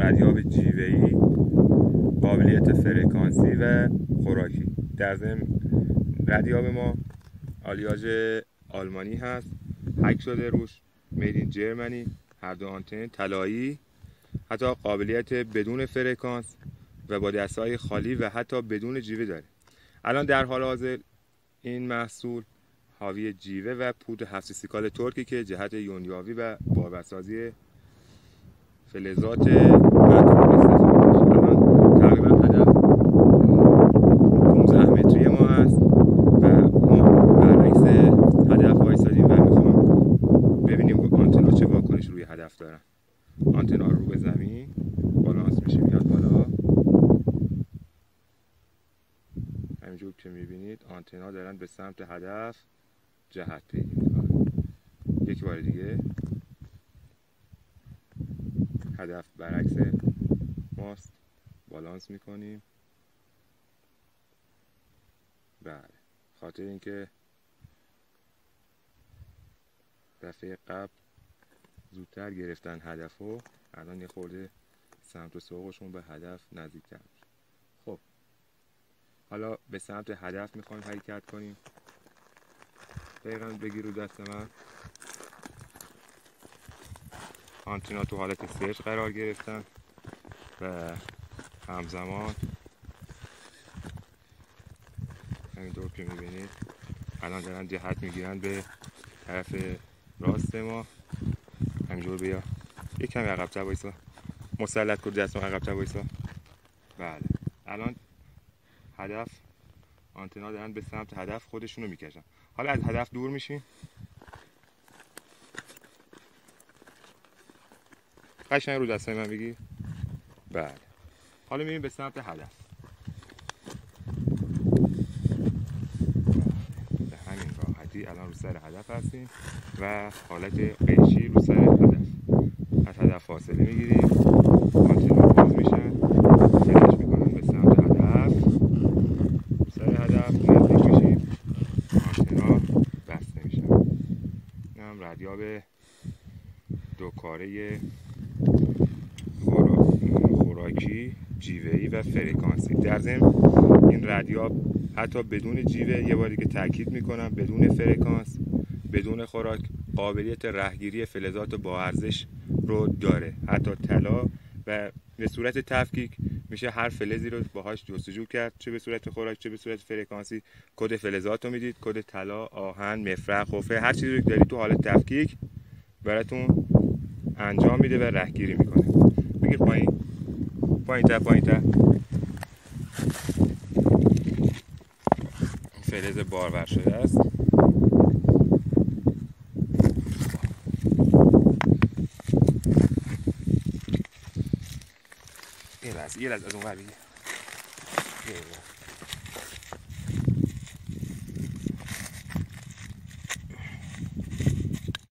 ردیاب جیوه‌ای، قابلیت فرکانسی و خوراکی. در ضمن ردیاب ما آلیاژ آلمانی هست، هک شده روش مید این جرمنی، هر دو آنتن طلایی، حتی قابلیت بدون فرکانس و با دستهای خالی و حتی بدون جیوه داره. الان در حال حاضر این محصول حاوی جیوه و پود 7 سیکال ترکی که جهت یونیابی و بارورسازی فلزات مطلوب استفاده میشه. الان تقریبا هدف 15 متری ما هست و ما برعکس هدف وایسادیم و میخوام ببینیم آنتنا چه واکنش روی هدف دارن. آنتنا رو به زمین بالانس میشه، میاد بالا. همینجور که میبینید آنتنا دارن به سمت هدف جهت پیدا میکنن. یک بار دیگه هدف برعکس ماست، بالانس میکنیم. بله، خاطر اینکه دفعه قبل زودتر گرفتن هدفو، الان یه خورده سمت و سوقشون به هدف نزدیکتر میشه. خب حالا به سمت هدف میخوایم حرکت کنیم. دقیقا بگیر رو دست من. آنتنا تو حالت سرچ قرار گرفتن و همزمان همینطور که میبینید الان دارن جهت میگیرن به طرف راست ما. همینجور بیا، یک کمی عقب‌تر وایسا، مسلط کن دستم عقب‌تر وایسا. بله، الان هدف آنتنا دارن به سمت هدف خودشونو میکشن. حالا از هدف دور میشیم. قشنگ رو دستای من بگی. بله، حالا میریم به سمت هدف. به همین راحتی الان رو سر هدف هستیم و حالت قیچی رو سر هدف. از هدف فاصله میگیریم، آنتنا باز میشن، فلش میکنن به سمت هدف. رو سر هدف نزدیک میشیم، آنتنا بسته میشن. این هم ردیاب دوکاره خوراکی، جیوه‌ای و فرکانسی. در ضمن این ردیاب حتی بدون جیوه، یه بار دیگه تاکید میکنم، بدون فرکانس، بدون خوراک، قابلیت رهگیری فلزات با ارزش رو داره، حتی طلا، و به صورت تفکیک میشه هر فلزی رو باهاش جستجو کرد، چه به صورت خوراک چه به صورت فرکانسی. کد فلزات رو میدید، کد طلا، آهن، مفرق، حفره، هر چیزی رو دارید تو حالت تفکیک براتون انجام میده و رهگیری میکنه. بگیر پایین، پایین‌تر، پایین‌تر. فلز بارور شده است. یه لحظه از اون ور بگیر.